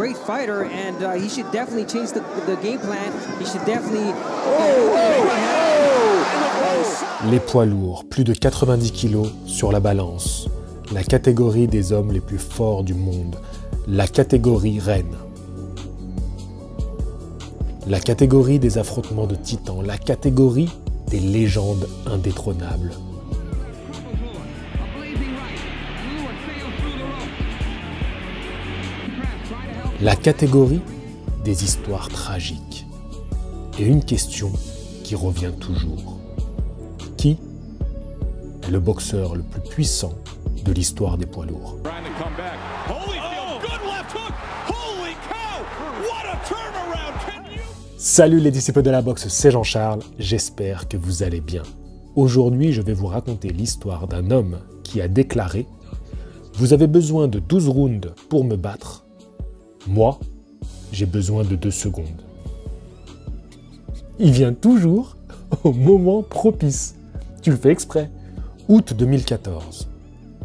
Great fighter, and he should definitely change the game plan. He should definitely. Les poids lourds, plus de 90 kg sur la balance. La catégorie des hommes les plus forts du monde. La catégorie reine. La catégorie des affrontements de titans. La catégorie des légendes indétrônables. La catégorie des histoires tragiques. Et une question qui revient toujours. Qui est le boxeur le plus puissant de l'histoire des poids lourds? Salut les disciples de la boxe, c'est Jean-Charles, j'espère que vous allez bien. Aujourd'hui, je vais vous raconter l'histoire d'un homme qui a déclaré « Vous avez besoin de 12 rounds pour me battre. Moi, j'ai besoin de 2 secondes. » Il vient toujours au moment propice. Tu le fais exprès. Août 2014.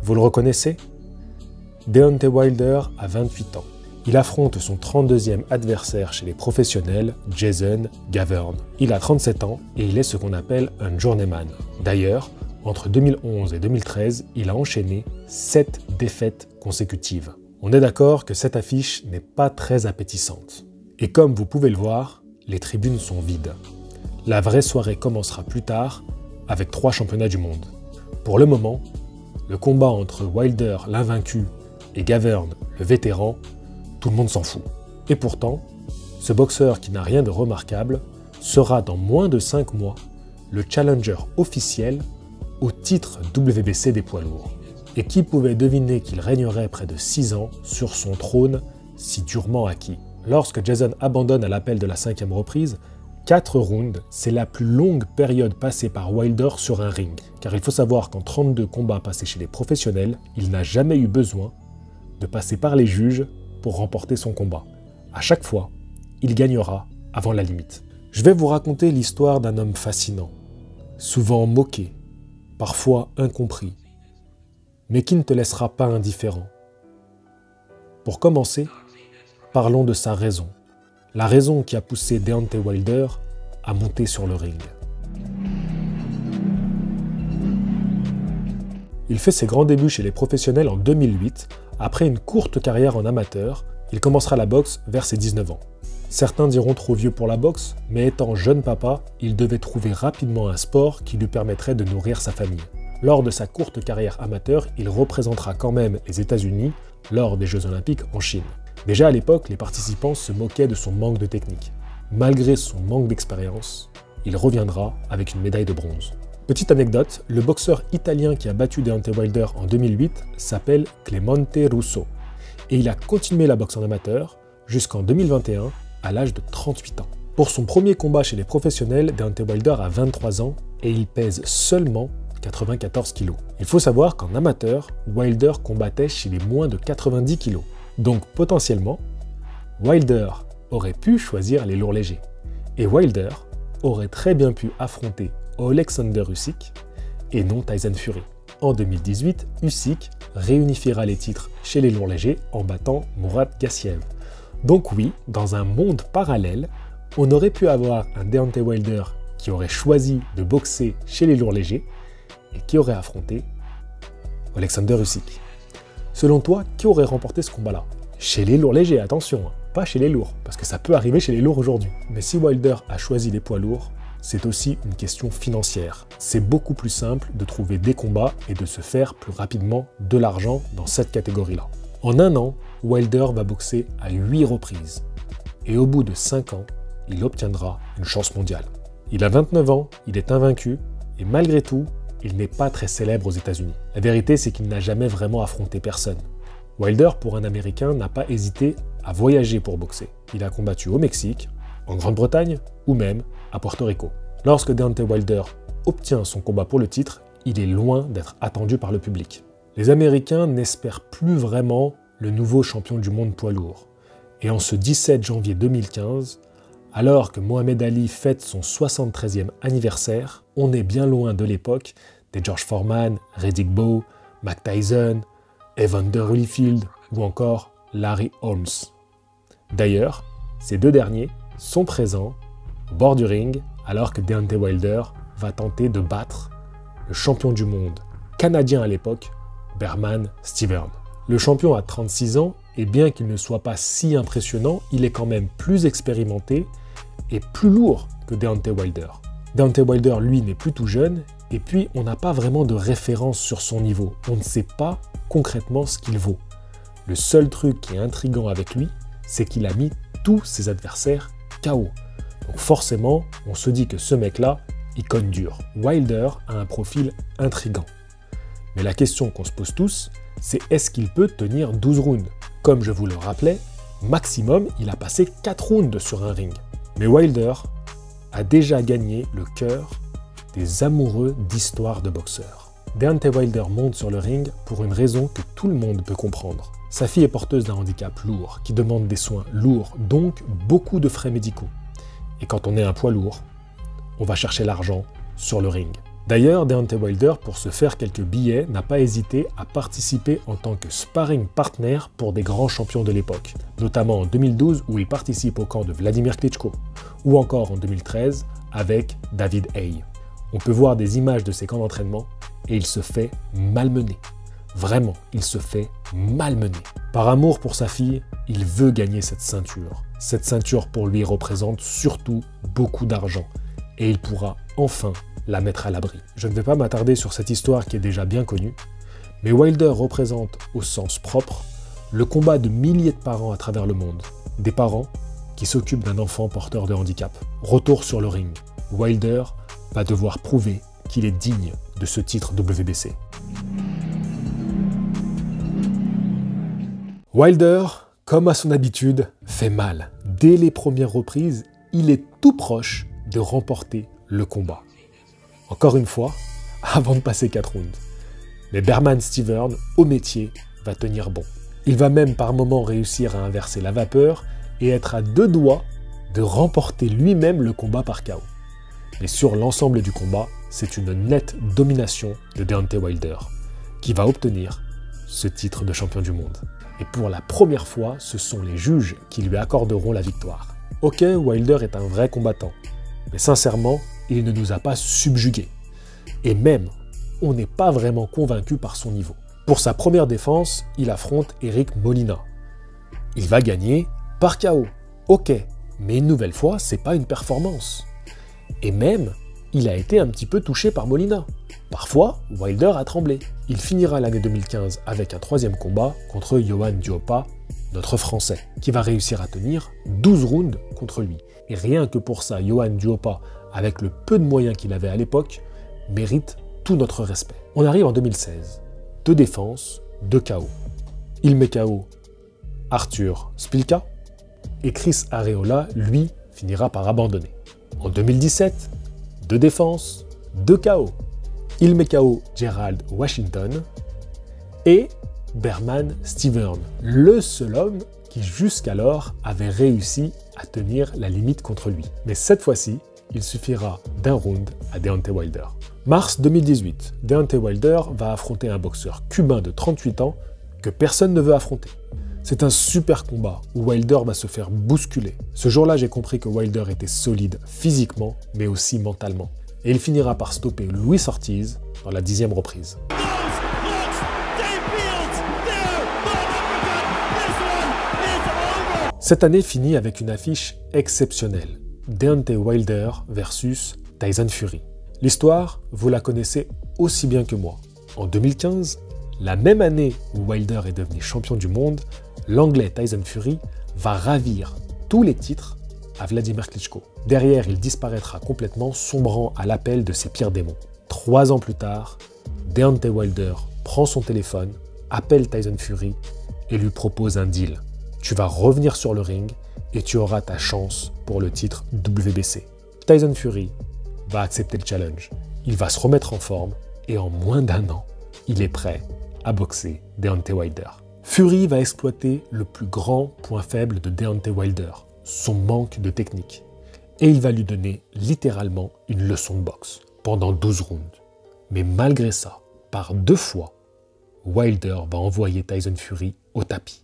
Vous le reconnaissez? Deontay Wilder a 28 ans. Il affronte son 32e adversaire chez les professionnels, Jason Gavern. Il a 37 ans et il est ce qu'on appelle un journeyman. D'ailleurs, entre 2011 et 2013, il a enchaîné 7 défaites consécutives. On est d'accord que cette affiche n'est pas très appétissante. Et comme vous pouvez le voir, les tribunes sont vides. La vraie soirée commencera plus tard avec 3 championnats du monde. Pour le moment, le combat entre Wilder, l'invaincu, et Gavern, le vétéran, tout le monde s'en fout. Et pourtant, ce boxeur qui n'a rien de remarquable sera dans moins de 5 mois le challenger officiel au titre WBC des poids lourds. Et qui pouvait deviner qu'il régnerait près de 6 ans sur son trône si durement acquis? Lorsque Jason abandonne à l'appel de la 5e reprise, 4 rounds, c'est la plus longue période passée par Wilder sur un ring. Car il faut savoir qu'en 32 combats passés chez les professionnels, il n'a jamais eu besoin de passer par les juges pour remporter son combat. À chaque fois, il gagnera avant la limite. Je vais vous raconter l'histoire d'un homme fascinant, souvent moqué, parfois incompris, mais qui ne te laissera pas indifférent. Pour commencer, parlons de sa raison. La raison qui a poussé Deontay Wilder à monter sur le ring. Il fait ses grands débuts chez les professionnels en 2008. Après une courte carrière en amateur, il commencera la boxe vers ses 19 ans. Certains diront trop vieux pour la boxe, mais étant jeune papa, il devait trouver rapidement un sport qui lui permettrait de nourrir sa famille. Lors de sa courte carrière amateur, il représentera quand même les États-Unis lors des Jeux Olympiques en Chine. Déjà à l'époque, les participants se moquaient de son manque de technique. Malgré son manque d'expérience, il reviendra avec une médaille de bronze. Petite anecdote, le boxeur italien qui a battu Deontay Wilder en 2008 s'appelle Clemente Russo. Et il a continué la boxe en amateur jusqu'en 2021 à l'âge de 38 ans. Pour son premier combat chez les professionnels, Deontay Wilder a 23 ans et il pèse seulement 94 kg. Il faut savoir qu'en amateur, Wilder combattait chez les moins de 90 kg. Donc potentiellement, Wilder aurait pu choisir les lourds légers. Et Wilder aurait très bien pu affronter Alexander Usyk et non Tyson Fury. En 2018, Usyk réunifiera les titres chez les lourds légers en battant Murat Gassiev. Donc oui, dans un monde parallèle, on aurait pu avoir un Deontay Wilder qui aurait choisi de boxer chez les lourds légers et qui aurait affronté Alexander Usyk. Selon toi, qui aurait remporté ce combat-là? Chez les lourds légers, attention, pas chez les lourds, parce que ça peut arriver chez les lourds aujourd'hui. Mais si Wilder a choisi les poids lourds, c'est aussi une question financière. C'est beaucoup plus simple de trouver des combats et de se faire plus rapidement de l'argent dans cette catégorie-là. En un an, Wilder va boxer à 8 reprises. Et au bout de 5 ans, il obtiendra une chance mondiale. Il a 29 ans, il est invaincu, et malgré tout, il n'est pas très célèbre aux États-Unis. La vérité, c'est qu'il n'a jamais vraiment affronté personne. Wilder, pour un Américain, n'a pas hésité à voyager pour boxer. Il a combattu au Mexique, en Grande-Bretagne ou même à Porto Rico. Lorsque Deontay Wilder obtient son combat pour le titre, il est loin d'être attendu par le public. Les Américains n'espèrent plus vraiment le nouveau champion du monde poids lourd. Et en ce 17 janvier 2015, alors que Mohamed Ali fête son 73e anniversaire, on est bien loin de l'époque des George Foreman, Riddick Bowe, Mike Tyson, Evander Holyfield ou encore Larry Holmes. D'ailleurs, ces deux derniers sont présents au bord du ring alors que Deontay Wilder va tenter de battre le champion du monde canadien à l'époque, Bermane Stiverne. Le champion a 36 ans et bien qu'il ne soit pas si impressionnant, il est quand même plus expérimenté et plus lourd que Deontay Wilder. Deontay Wilder, lui, n'est plus tout jeune et puis on n'a pas vraiment de référence sur son niveau. On ne sait pas concrètement ce qu'il vaut. Le seul truc qui est intriguant avec lui, c'est qu'il a mis tous ses adversaires KO. Donc forcément, on se dit que ce mec-là, il cogne dur. Wilder a un profil intriguant. Mais la question qu'on se pose tous, c'est est-ce qu'il peut tenir 12 rounds? Comme je vous le rappelais, maximum, il a passé 4 rounds sur un ring. Mais Wilder a déjà gagné le cœur des amoureux d'histoire de boxeurs. Deontay Wilder monte sur le ring pour une raison que tout le monde peut comprendre. Sa fille est porteuse d'un handicap lourd, qui demande des soins lourds, donc beaucoup de frais médicaux. Et quand on est un poids lourd, on va chercher l'argent sur le ring. D'ailleurs, Deontay Wilder, pour se faire quelques billets, n'a pas hésité à participer en tant que sparring partner pour des grands champions de l'époque, notamment en 2012 où il participe au camp de Vladimir Klitschko, ou encore en 2013 avec David Haye. On peut voir des images de ses camps d'entraînement et il se fait malmener. Vraiment, il se fait malmener. Par amour pour sa fille, il veut gagner cette ceinture. Cette ceinture pour lui représente surtout beaucoup d'argent et il pourra enfin la mettre à l'abri. Je ne vais pas m'attarder sur cette histoire qui est déjà bien connue, mais Wilder représente au sens propre le combat de milliers de parents à travers le monde. Des parents qui s'occupent d'un enfant porteur de handicap. Retour sur le ring. Wilder va devoir prouver qu'il est digne de ce titre WBC. Wilder, comme à son habitude, fait mal. Dès les premières reprises, il est tout proche de remporter le combat. Encore une fois, avant de passer 4 rounds. Mais Bermane Stiverne, au métier, va tenir bon. Il va même par moments réussir à inverser la vapeur et être à 2 doigts de remporter lui-même le combat par KO. Mais sur l'ensemble du combat, c'est une nette domination de Deontay Wilder, qui va obtenir ce titre de champion du monde. Et pour la première fois, ce sont les juges qui lui accorderont la victoire. Ok, Wilder est un vrai combattant, mais sincèrement, il ne nous a pas subjugués. Et même, on n'est pas vraiment convaincu par son niveau. Pour sa première défense, il affronte Eric Molina. Il va gagner par KO. Ok, mais une nouvelle fois, c'est pas une performance. Et même, il a été un petit peu touché par Molina. Parfois, Wilder a tremblé. Il finira l'année 2015 avec un 3e combat contre Yohan Duopa, notre Français, qui va réussir à tenir 12 rounds contre lui. Et rien que pour ça, Yohan Duopa, avec le peu de moyens qu'il avait à l'époque, mérite tout notre respect. On arrive en 2016. 2 défenses, 2 KO. Il met KO Arthur Szpilka et Chris Arreola, lui, finira par abandonner. En 2017, 2 défenses, 2 KO. Il met KO Gerald Washington et Bermane Stiverne, le seul homme qui jusqu'alors avait réussi à tenir la limite contre lui. Mais cette fois-ci, il suffira d'un round à Deontay Wilder. Mars 2018, Deontay Wilder va affronter un boxeur cubain de 38 ans que personne ne veut affronter. C'est un super combat où Wilder va se faire bousculer. Ce jour-là, j'ai compris que Wilder était solide physiquement, mais aussi mentalement. Et il finira par stopper Luis Ortiz dans la 10e reprise. Cette année finit avec une affiche exceptionnelle. Deontay Wilder versus Tyson Fury. L'histoire, vous la connaissez aussi bien que moi. En 2015, la même année où Wilder est devenu champion du monde, l'Anglais Tyson Fury va ravir tous les titres à Vladimir Klitschko. Derrière, il disparaîtra complètement, sombrant à l'appel de ses pires démons. 3 ans plus tard, Deontay Wilder prend son téléphone, appelle Tyson Fury et lui propose un deal. Tu vas revenir sur le ring et tu auras ta chance pour le titre WBC. Tyson Fury va accepter le challenge. Il va se remettre en forme et en moins d'1 an, il est prêt à boxer Deontay Wilder. Fury va exploiter le plus grand point faible de Deontay Wilder, son manque de technique. Et il va lui donner littéralement une leçon de boxe pendant 12 rounds. Mais malgré ça, par 2 fois, Wilder va envoyer Tyson Fury au tapis.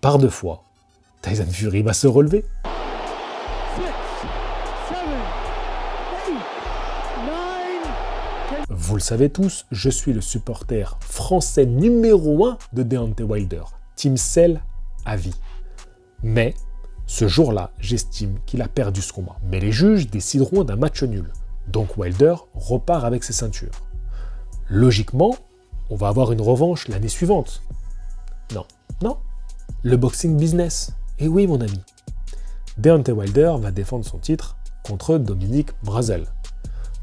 par 2 fois, Tyson Fury va se relever. Vous le savez tous, je suis le supporter français numéro 1 de Deontay Wilder. Team Cell à vie. Mais, ce jour-là, j'estime qu'il a perdu ce combat. Mais les juges décideront d'un match nul. Donc Wilder repart avec ses ceintures. Logiquement, on va avoir une revanche l'année suivante. Non. Le boxing business. Et oui, mon ami. Deontay Wilder va défendre son titre contre Dominic Breazeale.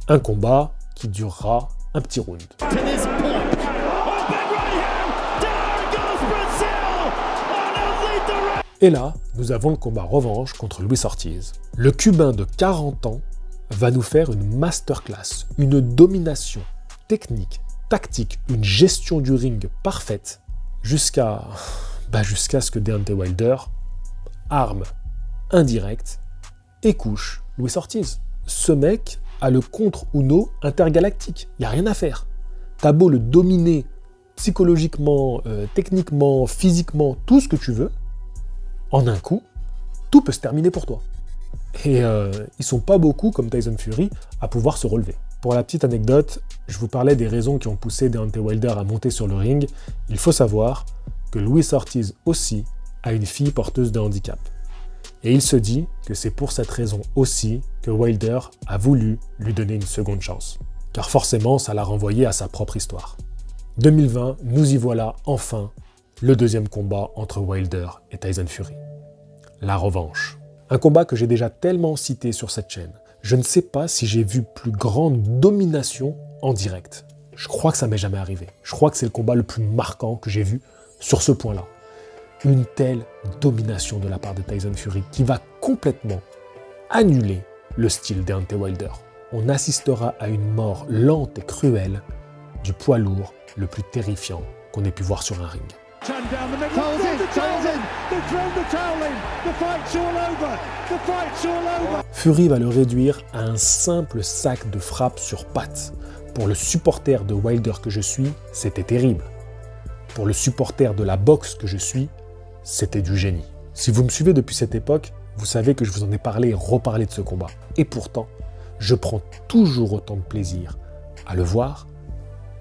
Un combat qui durera un petit round. Et là, nous avons le combat revanche contre Luis Ortiz. Le Cubain de 40 ans va nous faire une masterclass, une domination technique, tactique, une gestion du ring parfaite, jusqu'à ce que Deontay Wilder arme indirect et couche Luis Ortiz. Ce mec a le contre-Uno intergalactique. Il n'y a rien à faire. T'as beau le dominer psychologiquement, techniquement, physiquement, tout ce que tu veux, en un coup, tout peut se terminer pour toi. Et ils sont pas beaucoup, comme Tyson Fury, à pouvoir se relever. Pour la petite anecdote, je vous parlais des raisons qui ont poussé Deontay Wilder à monter sur le ring. Il faut savoir que Luis Ortiz aussi a une fille porteuse de handicap. Et il se dit que c'est pour cette raison aussi que Wilder a voulu lui donner une seconde chance. Car forcément, ça l'a renvoyé à sa propre histoire. 2020, nous y voilà enfin, le deuxième combat entre Wilder et Tyson Fury. La revanche. Un combat que j'ai déjà tellement cité sur cette chaîne. Je ne sais pas si j'ai vu plus grande domination en direct. Je crois que ça m'est jamais arrivé. Je crois que c'est le combat le plus marquant que j'ai vu sur ce point-là. Une telle domination de la part de Tyson Fury qui va complètement annuler le style Deontay Wilder. On assistera à une mort lente et cruelle du poids lourd le plus terrifiant qu'on ait pu voir sur un ring. Fury va le réduire à un simple sac de frappe sur pattes. Pour le supporter de Wilder que je suis, c'était terrible. Pour le supporter de la boxe que je suis, c'était du génie. Si vous me suivez depuis cette époque, vous savez que je vous en ai parlé et reparlé de ce combat. Et pourtant, je prends toujours autant de plaisir à le voir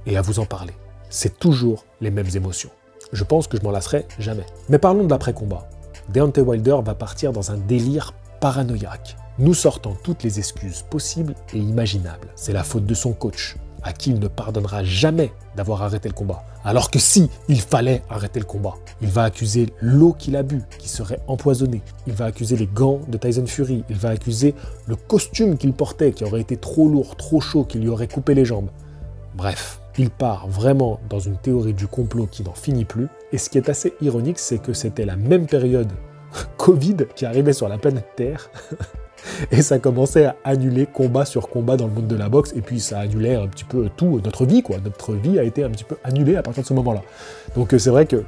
et à vous en parler. C'est toujours les mêmes émotions. Je pense que je m'en lasserai jamais. Mais parlons de l'après-combat. Deontay Wilder va partir dans un délire paranoïaque, nous sortant toutes les excuses possibles et imaginables. C'est la faute de son coach, à qui il ne pardonnera jamais d'avoir arrêté le combat. Alors que si, il fallait arrêter le combat. Il va accuser l'eau qu'il a bu, qui serait empoisonnée. Il va accuser les gants de Tyson Fury. Il va accuser le costume qu'il portait, qui aurait été trop lourd, trop chaud, qui lui aurait coupé les jambes. Bref, il part vraiment dans une théorie du complot qui n'en finit plus. Et ce qui est assez ironique, c'est que c'était la même période Covid qui arrivait sur la planète Terre. Et ça commençait à annuler combat sur combat dans le monde de la boxe. Et puis ça annulait un petit peu tout, notre vie, quoi. Notre vie a été un petit peu annulée à partir de ce moment-là. Donc c'est vrai que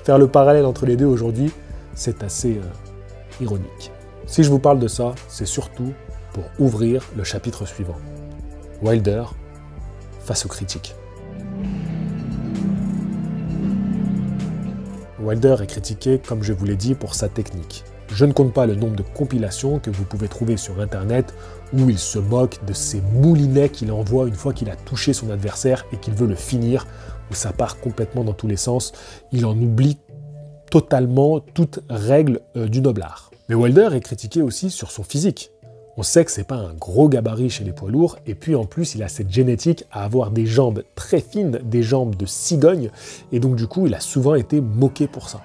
faire le parallèle entre les deux aujourd'hui, c'est assez ironique. Si je vous parle de ça, c'est surtout pour ouvrir le chapitre suivant. Wilder face aux critiques. Wilder est critiqué, comme je vous l'ai dit, pour sa technique. Je ne compte pas le nombre de compilations que vous pouvez trouver sur Internet où il se moque de ces moulinets qu'il envoie une fois qu'il a touché son adversaire et qu'il veut le finir, où ça part complètement dans tous les sens. Il en oublie totalement toute règle du noblard. Mais Wilder est critiqué aussi sur son physique. On sait que c'est pas un gros gabarit chez les poids lourds, et puis en plus il a cette génétique à avoir des jambes très fines, des jambes de cigogne, et donc du coup il a souvent été moqué pour ça.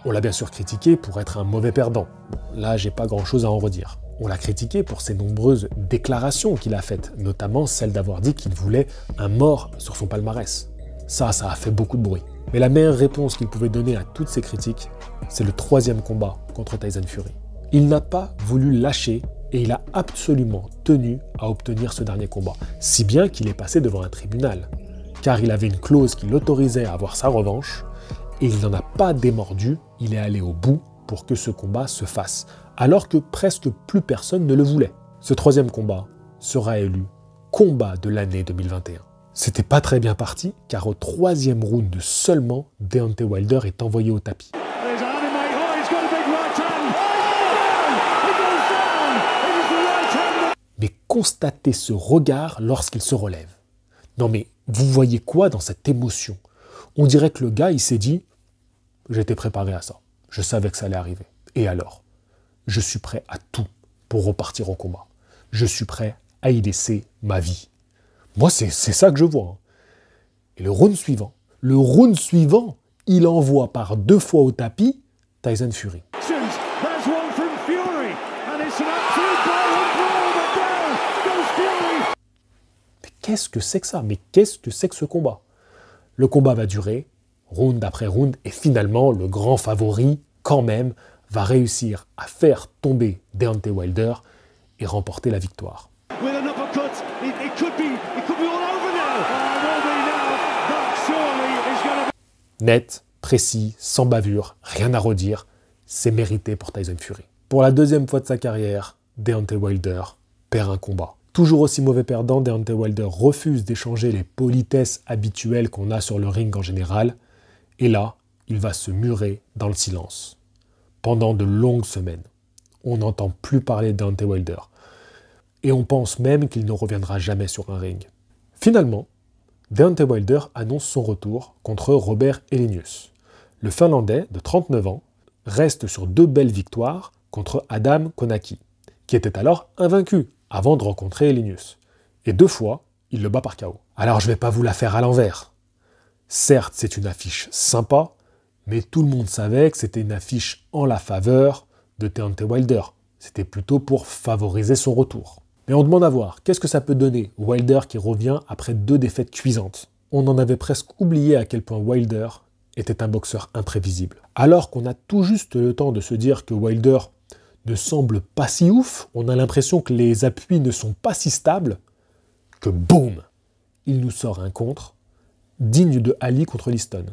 On l'a bien sûr critiqué pour être un mauvais perdant. Bon, là, j'ai pas grand-chose à en redire. On l'a critiqué pour ses nombreuses déclarations qu'il a faites, notamment celle d'avoir dit qu'il voulait un mort sur son palmarès. Ça a fait beaucoup de bruit. Mais la meilleure réponse qu'il pouvait donner à toutes ces critiques, c'est le 3e combat contre Tyson Fury. Il n'a pas voulu lâcher et il a absolument tenu à obtenir ce dernier combat, si bien qu'il est passé devant un tribunal, car il avait une clause qui l'autorisait à avoir sa revanche, et il n'en a pas démordu, il est allé au bout pour que ce combat se fasse, alors que presque plus personne ne le voulait. Ce 3e combat sera élu combat de l'année 2021. C'était pas très bien parti, car au 3e round seulement, Deontay Wilder est envoyé au tapis. mais constatez ce regard lorsqu'il se relève. Non mais, vous voyez quoi dans cette émotion? On dirait que le gars, il s'est dit « J'étais préparé à ça. Je savais que ça allait arriver. Et alors? Je suis prêt à tout pour repartir au combat. Je suis prêt à y laisser ma vie. » Moi, c'est ça que je vois. Hein. Et le round suivant, il envoie par 2 fois au tapis Tyson Fury. Mais qu'est-ce que c'est que ça? Mais qu'est-ce que c'est que ce combat? Le combat va durer, round après round, et finalement, le grand favori, quand même, va réussir à faire tomber Deontay Wilder et remporter la victoire. Net, précis, sans bavure, rien à redire, c'est mérité pour Tyson Fury. Pour la 2e fois de sa carrière, Deontay Wilder perd un combat. Toujours aussi mauvais perdant, Deontay Wilder refuse d'échanger les politesses habituelles qu'on a sur le ring en général, et là, il va se murer dans le silence. Pendant de longues semaines, on n'entend plus parler de Deontay Wilder, et on pense même qu'il ne reviendra jamais sur un ring. Finalement, Deontay Wilder annonce son retour contre Robert Helenius. Le Finlandais, de 39 ans, reste sur 2 belles victoires contre Adam Kownacki, qui était alors invaincu avant de rencontrer Helenius. Et 2 fois, il le bat par KO. Alors je ne vais pas vous la faire à l'envers. Certes, c'est une affiche sympa, mais tout le monde savait que c'était une affiche en la faveur de Deontay Wilder. C'était plutôt pour favoriser son retour. Mais on demande à voir, qu'est-ce que ça peut donner Wilder qui revient après 2 défaites cuisantes? On en avait presque oublié à quel point Wilder était un boxeur imprévisible. Alors qu'on a tout juste le temps de se dire que Wilder ne semble pas si ouf, on a l'impression que les appuis ne sont pas si stables, que boum, il nous sort un contre, digne de Ali contre Liston.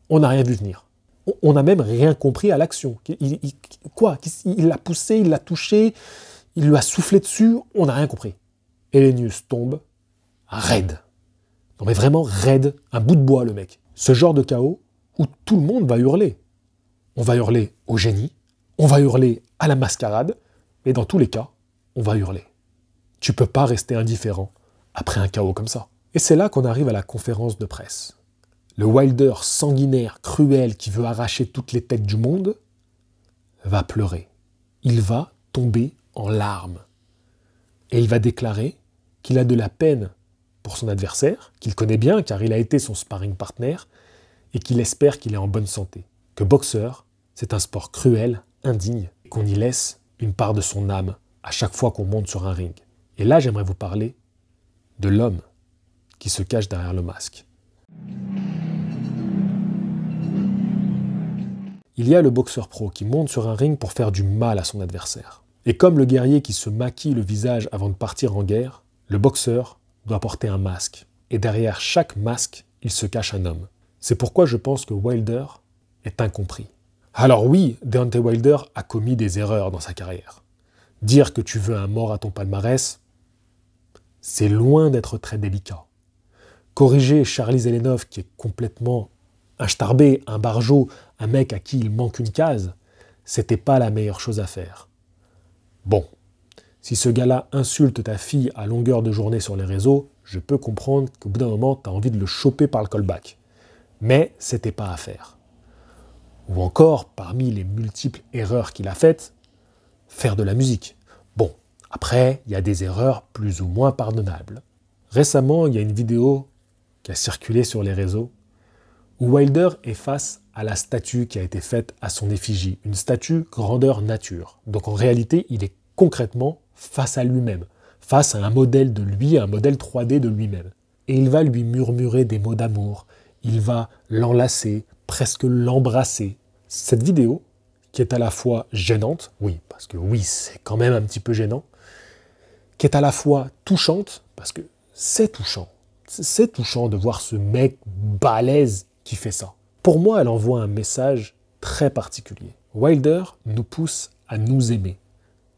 On n'a rien vu venir. On n'a même rien compris à l'action. Il l'a poussé, il l'a touché, il lui a soufflé dessus, on n'a rien compris. Helenius tombe, raide. Non mais vraiment raide, un bout de bois le mec. Ce genre de chaos où tout le monde va hurler. On va hurler au génie, on va hurler à la mascarade, mais dans tous les cas, on va hurler. Tu peux pas rester indifférent après un chaos comme ça. Et c'est là qu'on arrive à la conférence de presse. Le Wilder sanguinaire, cruel, qui veut arracher toutes les têtes du monde, va pleurer. Il va tomber en larmes. Et il va déclarer qu'il a de la peine pour son adversaire, qu'il connaît bien car il a été son sparring partner, et qu'il espère qu'il est en bonne santé. Que boxeur, c'est un sport cruel, indigne, et qu'on y laisse une part de son âme à chaque fois qu'on monte sur un ring. Et là, j'aimerais vous parler de l'homme qui se cache derrière le masque. Il y a le boxeur pro qui monte sur un ring pour faire du mal à son adversaire. Et comme le guerrier qui se maquille le visage avant de partir en guerre, le boxeur doit porter un masque. Et derrière chaque masque, il se cache un homme. C'est pourquoi je pense que Wilder est incompris. Alors oui, Deontay Wilder a commis des erreurs dans sa carrière. Dire que tu veux un mort à ton palmarès, c'est loin d'être très délicat. Corriger Charlie Zelenov, qui est complètement un starbé, un barjot, un mec à qui il manque une case, c'était pas la meilleure chose à faire. Bon, si ce gars-là insulte ta fille à longueur de journée sur les réseaux, je peux comprendre qu'au bout d'un moment, tu as envie de le choper par le callback. Mais c'était pas à faire. Ou encore, parmi les multiples erreurs qu'il a faites, faire de la musique. Bon, après, il y a des erreurs plus ou moins pardonnables. Récemment, il y a une vidéo qui a circulé sur les réseaux où Wilder est face à la statue qui a été faite à son effigie, une statue grandeur nature. Donc en réalité, il est concrètement face à lui-même, face à un modèle de lui, un modèle 3D de lui-même. Et il va lui murmurer des mots d'amour, il va l'enlacer, presque l'embrasser. Cette vidéo, qui est à la fois gênante, oui, parce que oui, c'est quand même un petit peu gênant, qui est à la fois touchante, parce que c'est touchant de voir ce mec balèze qui fait ça. Pour moi, elle envoie un message très particulier. Wilder nous pousse à nous aimer,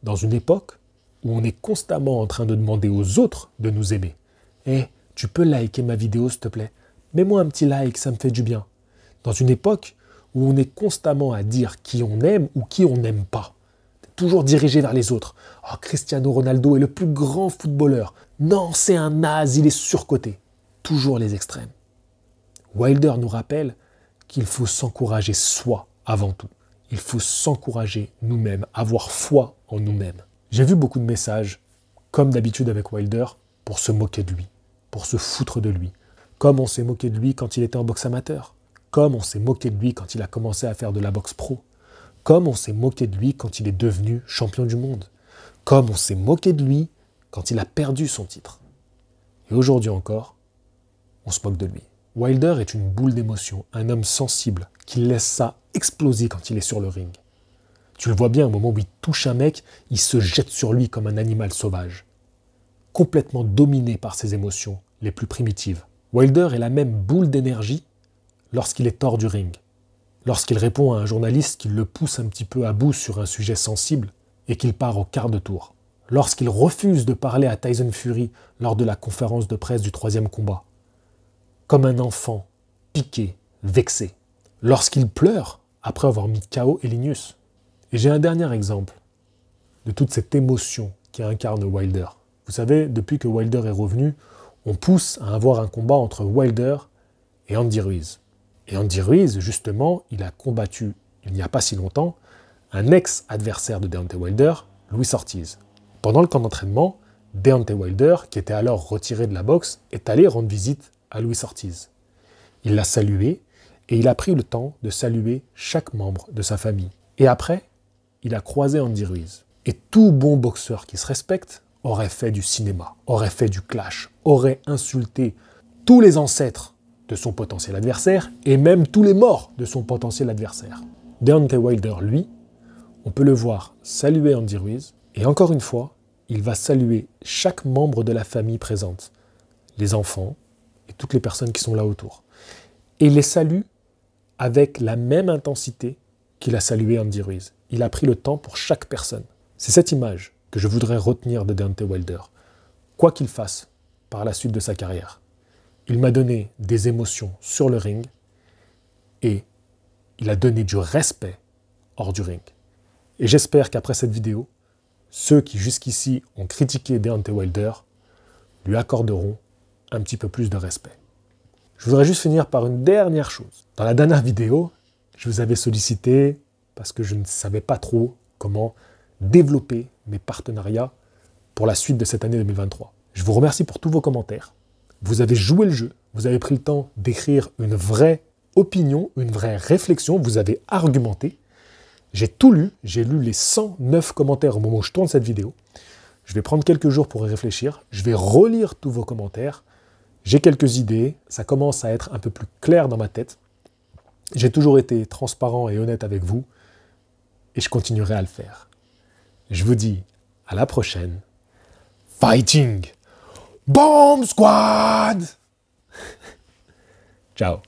dans une époque où on est constamment en train de demander aux autres de nous aimer. Eh, tu peux liker ma vidéo s'il te plaît? Mets-moi un petit like, ça me fait du bien. Dans une époque où on est constamment à dire qui on aime ou qui on n'aime pas. toujours dirigé vers les autres. Oh, Cristiano Ronaldo est le plus grand footballeur. Non, c'est un naze, il est surcoté. Toujours les extrêmes. Wilder nous rappelle qu'il faut s'encourager soi avant tout. Il faut s'encourager nous-mêmes, avoir foi en nous-mêmes. J'ai vu beaucoup de messages, comme d'habitude avec Wilder, pour se moquer de lui, pour se foutre de lui. Comme on s'est moqué de lui quand il était en boxe amateur. Comme on s'est moqué de lui quand il a commencé à faire de la boxe pro. Comme on s'est moqué de lui quand il est devenu champion du monde. Comme on s'est moqué de lui quand il a perdu son titre. Et aujourd'hui encore, on se moque de lui. Wilder est une boule d'émotion, un homme sensible qui laisse ça exploser quand il est sur le ring. Tu le vois bien, au moment où il touche un mec, il se jette sur lui comme un animal sauvage. Complètement dominé par ses émotions les plus primitives. Wilder est la même boule d'énergie lorsqu'il est hors du ring. Lorsqu'il répond à un journaliste qui le pousse un petit peu à bout sur un sujet sensible et qu'il part au quart de tour. Lorsqu'il refuse de parler à Tyson Fury lors de la conférence de presse du 3e combat. Comme un enfant, piqué, vexé. Lorsqu'il pleure après avoir mis KO Helenius. Et j'ai un dernier exemple de toute cette émotion qui incarne Wilder. Vous savez, depuis que Wilder est revenu, on pousse à avoir un combat entre Wilder et Andy Ruiz. Et Andy Ruiz, justement, il a combattu, il n'y a pas si longtemps, un ex-adversaire de Deontay Wilder, Luis Ortiz. Pendant le camp d'entraînement, Deontay Wilder, qui était alors retiré de la boxe, est allé rendre visite à Luis Ortiz. Il l'a salué et il a pris le temps de saluer chaque membre de sa famille. Et après, il a croisé Andy Ruiz. Et tout bon boxeur qui se respecte aurait fait du cinéma, aurait fait du clash, aurait insulté tous les ancêtres de son potentiel adversaire et même tous les morts de son potentiel adversaire. Deontay Wilder, lui, on peut le voir saluer Andy Ruiz et encore une fois, il va saluer chaque membre de la famille présente, les enfants et toutes les personnes qui sont là autour. Et il les salue avec la même intensité qu'il a salué Andy Ruiz. Il a pris le temps pour chaque personne. C'est cette image que je voudrais retenir de Deontay Wilder, quoi qu'il fasse par la suite de sa carrière. Il m'a donné des émotions sur le ring et il a donné du respect hors du ring. Et j'espère qu'après cette vidéo, ceux qui jusqu'ici ont critiqué Deontay Wilder lui accorderont un petit peu plus de respect. Je voudrais juste finir par une dernière chose. Dans la dernière vidéo, je vous avais sollicité parce que je ne savais pas trop comment développer mes partenariats pour la suite de cette année 2023. Je vous remercie pour tous vos commentaires. Vous avez joué le jeu, vous avez pris le temps d'écrire une vraie opinion, une vraie réflexion, vous avez argumenté. J'ai tout lu, j'ai lu les 109 commentaires au moment où je tourne cette vidéo. Je vais prendre quelques jours pour y réfléchir, je vais relire tous vos commentaires. J'ai quelques idées, ça commence à être un peu plus clair dans ma tête. J'ai toujours été transparent et honnête avec vous et je continuerai à le faire. Je vous dis à la prochaine. Fighting Bomb Squad! Ciao.